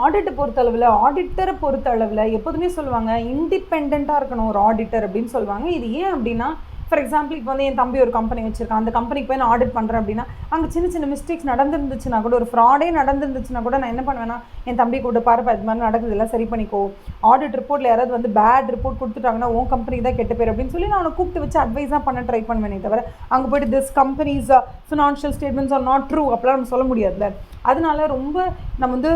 ஆடிட்டை பொறுத்தளவில் ஆடிட்டரை பொறுத்தளவில் எப்போதுமே சொல்லுவாங்க இண்டிபெண்ட்டாக இருக்கணும் ஒரு ஆடிட்டர் அப்படின்னு சொல்லுவாங்க. இது ஏன் அப்படின்னா, ஃபார் எக்ஸாம்பிள் இப்போ வந்து என் தம்பி ஒரு கம்பெனி வச்சுருக்கான். அந்த கம்பெனிக்கு போய் நான் ஆடிட் பண்ணுறேன் அப்படின்னா, அங்கே சின்ன சின்ன மிஸ்டேக்ஸ் நடந்துருந்துச்சுன்னா கூட, ஒரு ஃப்ராடே நடந்துருந்துச்சுன்னா கூட நான் என்ன பண்ணுவேன்னா, என் தம்பி கூட பாருப்பா இது மாதிரி நடக்குது, எல்லாம் சரி பண்ணிக்கோ. ஆடிட் ரிப்போர்ட்டில் யாராவது வந்து பேட் ரிப்போர்ட் கொடுத்துட்டாங்கன்னா உன் கம்பெனி தான் கெட்ட பேர் அப்படின்னு சொல்லி நான் அவனை கூப்பிட்டு வச்சு அட்வைஸாக பண்ண ட்ரை பண்ணுவேனே தவிர, அங்கே போய்ட்டு this companies financial statements are not true அப்படிலாம் நம்ம சொல்ல முடியாதுல்ல. அதனால ரொம்ப நம்ம வந்து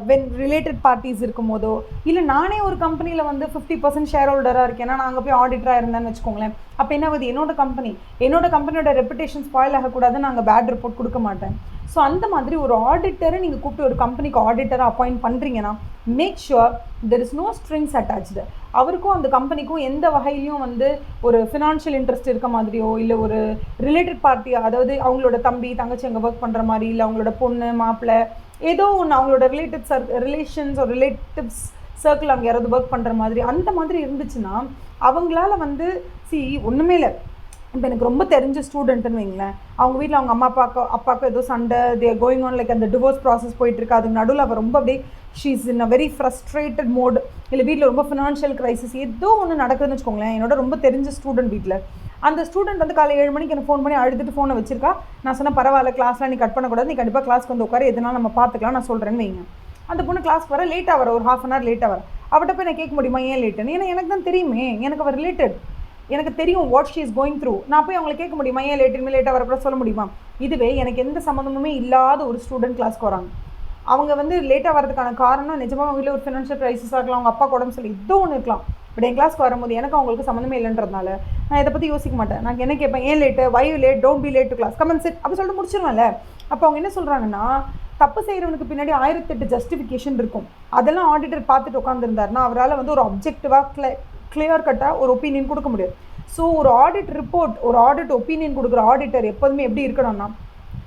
வென் ரிலேட்டட் பார்ட்டிஸ் இருக்கும் போதோ, இல்லை நானே ஒரு கம்பெனியில் வந்து 50% ஷேர் ஹோல்டராக இருக்கேன்னா நான் அங்கே போய் ஆடிட்டராக இருந்தேன்னு வச்சுக்கோங்களேன். அப்போ என்ன ஆகுது, என்னோட கம்பெனியோட ரெப்புடேஷன் ஸ்பாயில் ஆகக்கூடாதுன்னு நாங்கள் பேட் ரிப்போர்ட் கொடுக்க மாட்டேன். ஸோ அந்த மாதிரி ஒரு ஆடிட்டரை நீங்கள் கூப்பிட்டு ஒரு கம்பெனிக்கு ஆடிட்டராக அப்பாயிண்ட் பண்ணுறீங்கன்னா, make sure there is no strings attached. அவருக்கும் அந்த கம்பெனிக்கும் எந்த வகையிலையும் வந்து ஒரு ஃபினான்ஷியல் இன்ட்ரெஸ்ட் இருக்க மாதிரியோ, இல்லை ஒரு ரிலேட்டட் பார்ட்டி, அதாவது அவங்களோட தம்பி தங்கச்சி அங்கே ஒர்க் பண்ணுற மாதிரி, இல்லை அவங்களோட பொண்ணு மாப்பிள்ளை ஏதோ ஒன்று அவங்களோட ரிலேஷன்ஸ் ஒரு ரிலேட்டிவ்ஸ் சர்க்கிள் அங்கே யாராவது ஒர்க் பண்ணுற மாதிரி அந்த மாதிரி இருந்துச்சுன்னா அவங்களால வந்து ஒன்றுமே இல்லை. இப்போ எனக்கு ரொம்ப தெரிஞ்ச ஸ்டூடெண்ட்டுன்னு வைங்களேன், அவங்க வீட்டில் அவங்க அப்பாவுக்கு ஏதோ சண்டை, தேர் கோயிங் ஆன் லைக் அந்த டிவோர்ஸ் ப்ராசஸ் போயிட்டுருக்கு. அதுக்கு நடுவில் அவள் ரொம்ப அப்படியே she's in a very frustrated mode, இல்லை வீட்டில் ரொம்ப ஃபினான்ஷியல் க்ரைசிஸ் ஏதோ ஒன்று நடக்குதுன்னு வச்சுக்கோங்களேன். என்னோட ரொம்ப தெரிஞ்ச ஸ்டூடெண்ட் வீட்டில் அந்த ஸ்டூடெண்ட் வந்து காலை 7 மணிக்கு எனக்கு ஃபோன் பண்ணி அழுதுட்டு ஃபோனை வச்சிருக்கா. நான் சொன்னேன் பரவாயில்ல, கிளாஸ்லாம் நீ கட் பண்ணக்கூடாது, நீ கண்டிப்பாக கிளாஸ்க்கு வந்து உட்காரு, எதனால நம்ம பார்த்துக்கலாம், நான் சொல்கிறேன்னு வைங்க. அந்த பொண்ணு கிளாஸ்க்கு வர லேட்டாக வர, ஒரு ½ hour லேட்டாக வர. அவட்ட போய் நான் கேட்க முடியுமா ஏன் லேட்டுன்னு? ஏன்னா எனக்கு தான் தெரியுமே, எனக்கு அவர் ரிலேட்டட், எனக்கு தெரியும் what she is going through. நான் போய் அவங்களை கேட்க முடியுமா ஏன் லேட்டாக வரக்கூட சொல்ல முடியுமா? இதுவே எனக்கு எந்த சம்மந்தமுமே இல்லாத ஒரு ஸ்டூடெண்ட் கிளாஸ்க்கு வராங்க. அவங்க வந்து லேட்டாக வரதுக்கான காரணம் நிஜமாக அவங்க வீட்டில் ஒரு ஃபினான்ஷியல் க்ரைசிஸாக இருக்கலாம், அவங்க அப்பா உடம்பு சொல்லி ஏதோ ஒன்று இருக்கலாம். பட் என் கிளாஸ்க்கு வரும்போது எனக்கு அவங்களுக்கு சம்மந்தமே இல்லைன்றதுனால நான் இதை பற்றி யோசிக்க மாட்டேன். நான் என்ன கேட்பேன், ஏன் late, why you late, don't be late to class, come and sit அப்படி சொல்லிட்டு முடிச்சிருவேன்ல. அப்போ அவங்க என்ன சொல்கிறாங்கன்னா, தப்பு செய்கிறவனுக்கு பின்னாடி 1008 ஜஸ்டிஃபிகேஷன் இருக்கும். அதெல்லாம் ஆடிட்டர் பார்த்துட்டு உட்காந்துருந்தாருன்னா அவரால் வந்து ஒரு அப்ஜெக்டிவாக கிளியர் கட்டாக ஒரு ஒப்பீனியன் கொடுக்க முடியாது. ஸோ ஒரு ஆடிட் ரிப்போர்ட், ஒரு ஆடிட் ஒப்பீனியன் கொடுக்குற ஆடிட்டர் எப்போதுமே எப்படி இருக்கணும்னா,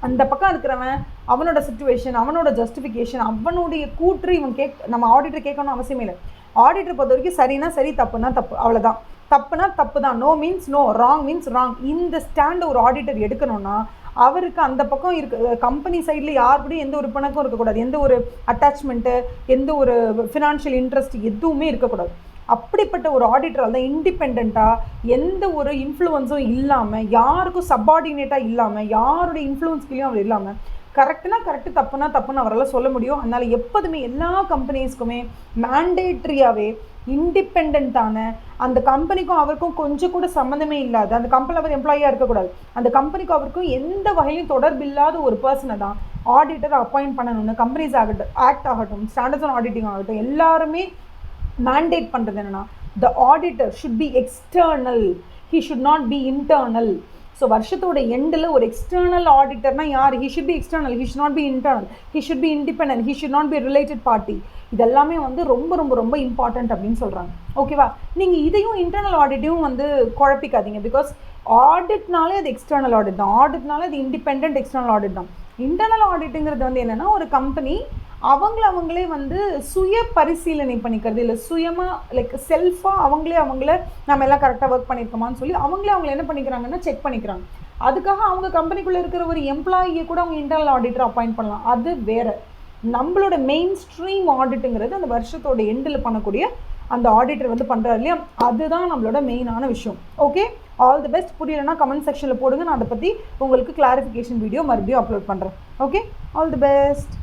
அந்த பக்கம் இருக்கிறவன் அவனோட சிச்சுவேஷன், அவனோட ஜஸ்டிஃபிகேஷன், அவனுடைய கூற்று இவன் நம்ம ஆடிட்டர் கேட்கணும் அவசியமே இல்லை. ஆடிட்டர் பொறுத்த வரைக்கும் சரினா சரி, தப்புனா தப்பு, அவ்வளோதான். தப்புனா தப்பு தான், no means no, wrong means wrong. இந்த ஸ்டாண்ட் ஒரு ஆடிட்டர் எடுக்கணும்னா அவருக்கு அந்த பக்கம் இருக்க கம்பெனி சைடில் யார் கூட எந்த ஒரு பிணக்கும் இருக்கக்கூடாது, எந்த ஒரு அட்டாச்மெண்ட்டு, எந்த ஒரு ஃபினான்ஷியல் இன்ட்ரெஸ்ட் எதுவுமே இருக்கக்கூடாது. அப்படிப்பட்ட ஒரு ஆடிட்டரால் தான் இண்டிபெண்ட்டாக எந்த ஒரு இன்ஃப்ளூயன்ஸும் இல்லாமல், யாருக்கும் சப்பார்டினேட்டாக இல்லாமல், யாருடைய இன்ஃப்ளூயன்ஸ்கிலையும் அவர் இல்லாமல் கரெக்டுனா கரெக்டு, தப்புனா தப்புன்னு அவரால் சொல்ல முடியும். அதனால் எப்போதுமே எல்லா கம்பெனிஸ்க்குமே மேண்டேட்ரியாகவே இண்டிபெண்ட்டான, அந்த கம்பெனிக்கும் அவருக்கும் கொஞ்சம் கூட சம்மந்தமே இல்லாத, அந்த கம்பெனியில் அவர் எம்ப்ளாயியாக இருக்கக்கூடாது, அந்த கம்பெனிக்கும் அவருக்கும் எந்த வகையிலும் தொடர்பு இல்லாத ஒரு பர்சனை தான் ஆடிட்டர் அப்பாயிண்ட் பண்ணணும்னு கம்பெனிஸ் ஆக்ட் ஆகட்டும், ஸ்டாண்டர்ட்ஸ் ஆன் ஆடிட்டிங் ஆகட்டும், எல்லாருமே மேண்டேட் பண்ணுறது என்னென்னா, த auditor should be external, he should not be internal. So வருஷத்தோட எண்டில் ஒரு எக்ஸ்டர்னல் ஆடிட்டர்னா யார்? He should be external, he should not be internal, he should be independent, he should not be related party. இதெல்லாமே வந்து ரொம்ப ரொம்ப ரொம்ப இம்பார்ட்டன்ட் அப்படின்னு சொல்கிறாங்க. ஓகேவா? நீங்கள் இதையும் இன்டர்னல் ஆடிட்டையும் வந்து குழப்பிக்காதீங்க. பிகாஸ் ஆடிட்னாலே அது எக்ஸ்டர்னல் ஆடிட் தான், ஆடிட்னாலே அது இண்டிபெண்ட் எக்ஸ்டர்னல் ஆடிட் தான். இன்டர்னல் ஆடிட்டுங்கிறது வந்து என்னென்னா, ஒரு கம்பெனி அவங்களே வந்து சுய பரிசீலனை பண்ணிக்கிறது, இல்லை சுயமாக லைக் செல்ஃபாக அவங்கள நம்ம எல்லாம் கரெக்டாக ஒர்க் பண்ணியிருக்கோமான்னு சொல்லி அவங்கள என்ன பண்ணிக்கிறாங்கன்னா செக் பண்ணிக்கிறாங்க. அதுக்காக அவங்க கம்பெனிக்குள்ளே இருக்கிற ஒரு எம்ப்ளாயியை கூட அவங்க இன்டர்னல் ஆடிட்டர் அப்பாயிண்ட் பண்ணலாம், அது வேறு. நம்மளோட மெயின் ஸ்ட்ரீம் ஆடிட்டுங்கிறது அந்த வருஷத்தோட எண்டில் பண்ணக்கூடிய அந்த ஆடிட்டர் வந்து பண்ணுறாரு இல்லையா, அதுதான் நம்மளோட மெயினான விஷயம். Okay, all the best. புரியலைன்னா கமெண்ட் செக்ஷனில் போடுங்க, நான் அதை பற்றி உங்களுக்கு கிளாரிஃபிகேஷன் வீடியோ மறுபடியும் அப்லோட் பண்ணுறேன். Okay, all the best.